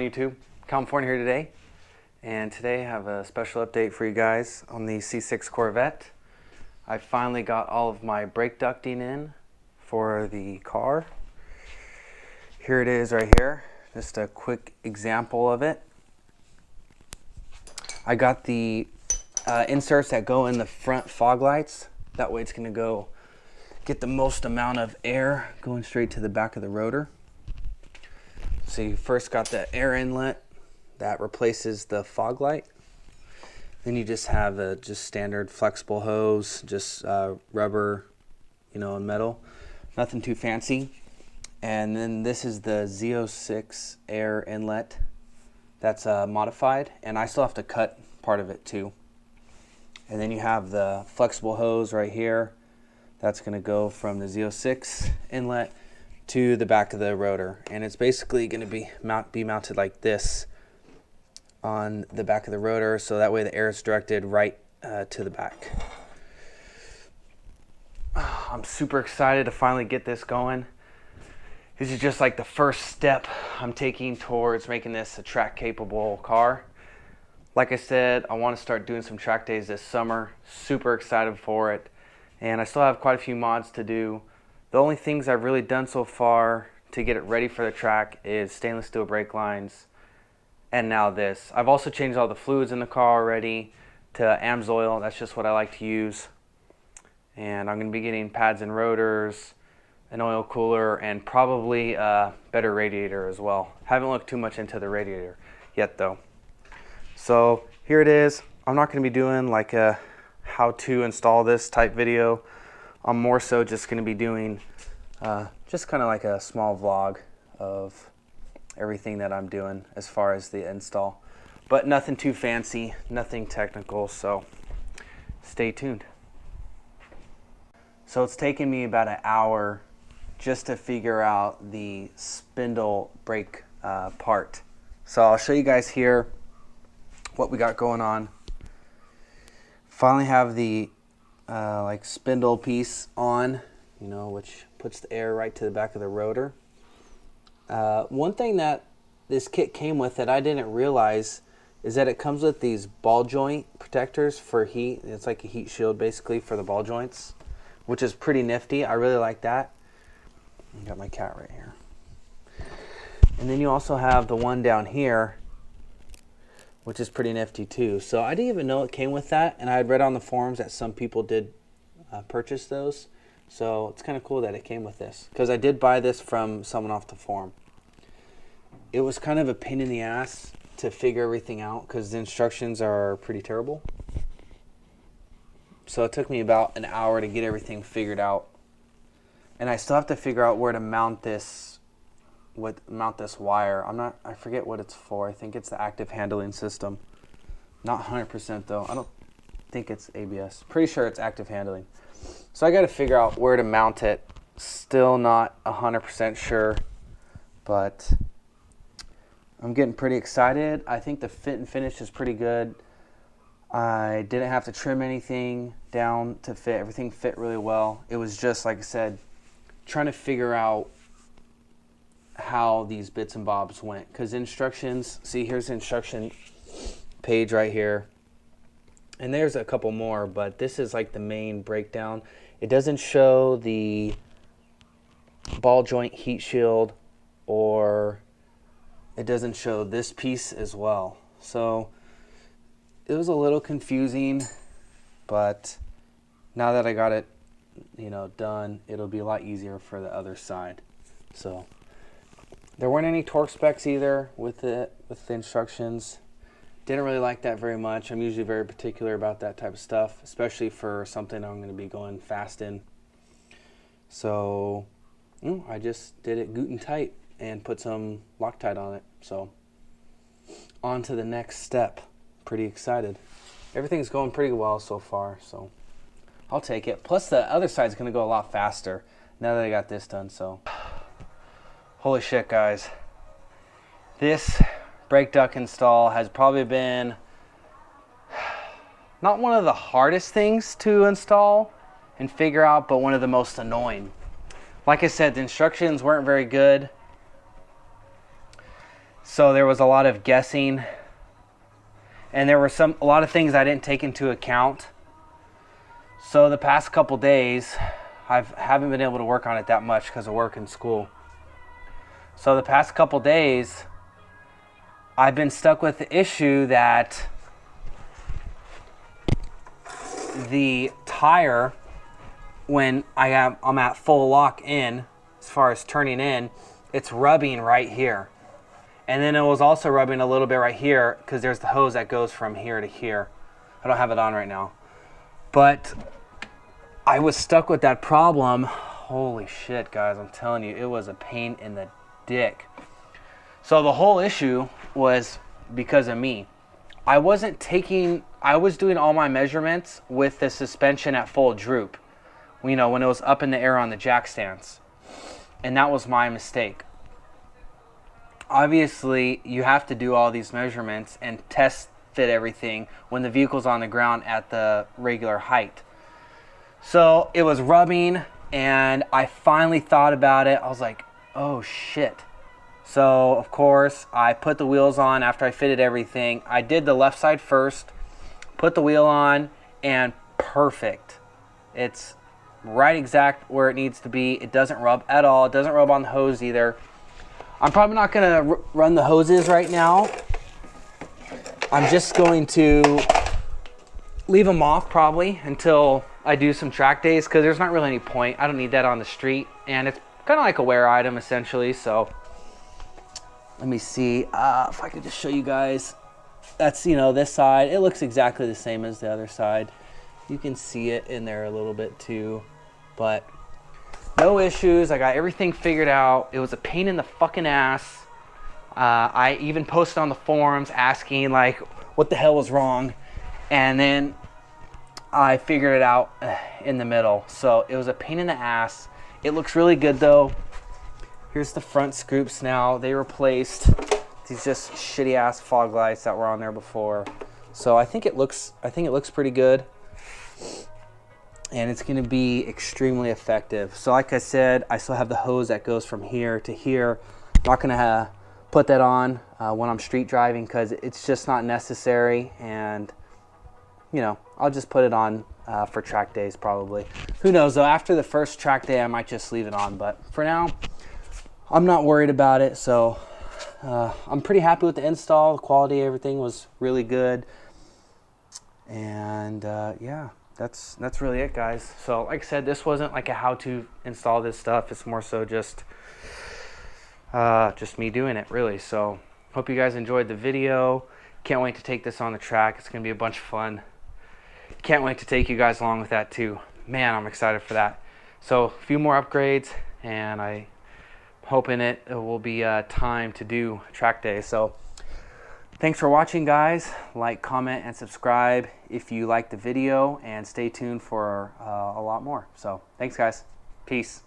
YouTube? California here today, and today I have a special update for you guys on the C6 Corvette. I finally got all of my brake ducting in for the car. Here it is right here, just a quick example of it. I got the inserts that go in the front fog lights. That way it's going to go get the most amount of air going straight to the back of the rotor. So you first got the air inlet that replaces the fog light. Then you just have a just standard flexible hose, just rubber, and metal. Nothing too fancy. And then this is the Z06 air inlet that's modified, and I still have to cut part of it too. And then you have the flexible hose right here. That's going to go from the Z06 inlet to the back of the rotor, and it's basically going to be mounted like this on the back of the rotor, so that way the air is directed right to the back. I'm super excited to finally get this going. This is just like the first step I'm taking towards making this a track capable car. Like I said, I want to start doing some track days this summer. Super excited for it. And I still have quite a few mods to do. The only things I've really done so far to get it ready for the track is stainless steel brake lines, and now this. I've also changed all the fluids in the car already to AMSOIL. That's just what I like to use. And I'm going to be getting pads and rotors, an oil cooler, and probably a better radiator as well. Haven't looked too much into the radiator yet though. So here it is. I'm not going to be doing like a how to install this type video. I'm more so just going to be doing just kind of like a small vlog of everything that I'm doing as far as the install, but nothing too fancy, nothing technical, so stay tuned. So it's taken me about an hour just to figure out the spindle brake part. So I'll show you guys here what we got going on. Finally have the like spindle piece on, which puts the air right to the back of the rotor. One thing that this kit came with that I didn't realize is that it comes with these ball joint protectors for heat. It's like a heat shield basically for the ball joints, which is pretty nifty. I really like that. I got my cat right here. And then you also have the one down here, which is pretty nifty too. So I didn't even know it came with that, and I had read on the forums that some people did purchase those. So it's kind of cool that it came with this, because I did buy this from someone off the forum. It was kind of a pain in the ass to figure everything out because the instructions are pretty terrible. So it took me about an hour to get everything figured out, and I still have to figure out where to mount this wire. I forget what it's for. I think it's the active handling system. Not 100% though. I don't think it's ABS. Pretty sure it's active handling. So I got to figure out where to mount it. Still not 100% sure, but I'm getting pretty excited. I think the fit and finish is pretty good. I didn't have to trim anything down to fit. Everything fit really well. It was just, like I said, trying to figure out how these bits and bobs went, because instructions, see, here's the instruction page right here, and there's a couple more, but this is like the main breakdown. It doesn't show the ball joint heat shield, or it doesn't show this piece as well. So it was a little confusing, but now that I got it done, it'll be a lot easier for the other side. So there weren't any torque specs either with the instructions. Didn't really like that very much. I'm usually very particular about that type of stuff, especially for something I'm going to be going fast in. So I just did it good and tight and put some Loctite on it. So on to the next step. Pretty excited. Everything's going pretty well so far, so I'll take it. Plus the other side's going to go a lot faster now that I got this done. So holy shit, guys. This brake duct install has probably been not one of the hardest things to install and figure out, but one of the most annoying. Like I said, the instructions weren't very good. So there was a lot of guessing, and there were a lot of things I didn't take into account. So the past couple days, I haven't been able to work on it that much because of work and school. So the past couple days, I've been stuck with the issue that the tire, when I'm at full lock in, as far as turning in, it's rubbing right here. And then it was also rubbing a little bit right here because there's the hose that goes from here to here. I don't have it on right now. But I was stuck with that problem. Holy shit, guys, I'm telling you, it was a pain in the dick. So the whole issue was because of me. I was doing all my measurements with the suspension at full droop, you know, when it was up in the air on the jack stands. And that was my mistake. Obviously, you have to do all these measurements and test fit everything when the vehicle's on the ground at the regular height. So it was rubbing, and I finally thought about it. I was like, oh shit. So of course I put the wheels on after I fitted everything. I did the left side first, put the wheel on, and perfect. It's right exact where it needs to be. It doesn't rub at all. It doesn't rub on the hose either. I'm probably not gonna run the hoses right now. I'm just going to leave them off probably until I do some track days, because there's not really any point. I don't need that on the street, and it's kind of like a wear item essentially. So let me see if I could just show you guys. That's, you know, this side, it looks exactly the same as the other side. You can see it in there a little bit too, but no issues. I got everything figured out. It was a pain in the fucking ass. I even posted on the forums asking like what the hell was wrong, and then I figured it out in the middle. So it was a pain in the ass. It looks really good though. Here's the front scoops now. They replaced these just shitty ass fog lights that were on there before. So I think it looks pretty good. And it's gonna be extremely effective. So like I said, I still have the hose that goes from here to here. I'm not gonna put that on when I'm street driving because it's just not necessary. And you know, I'll just put it on for track days probably. Who knows though, after the first track day I might just leave it on, but for now I'm not worried about it. So I'm pretty happy with the install. The quality, everything was really good. And yeah, that's really it, guys. So like I said, this wasn't like a how to install this stuff. It's more so just me doing it really. So hope you guys enjoyed the video. Can't wait to take this on the track. It's gonna be a bunch of fun. Can't wait to take you guys along with that too. Man, I'm excited for that. So a few more upgrades, and I'm hoping it will be time to do track day. So thanks for watching, guys. Like, comment, and subscribe if you like the video, and stay tuned for a lot more. So thanks, guys. Peace.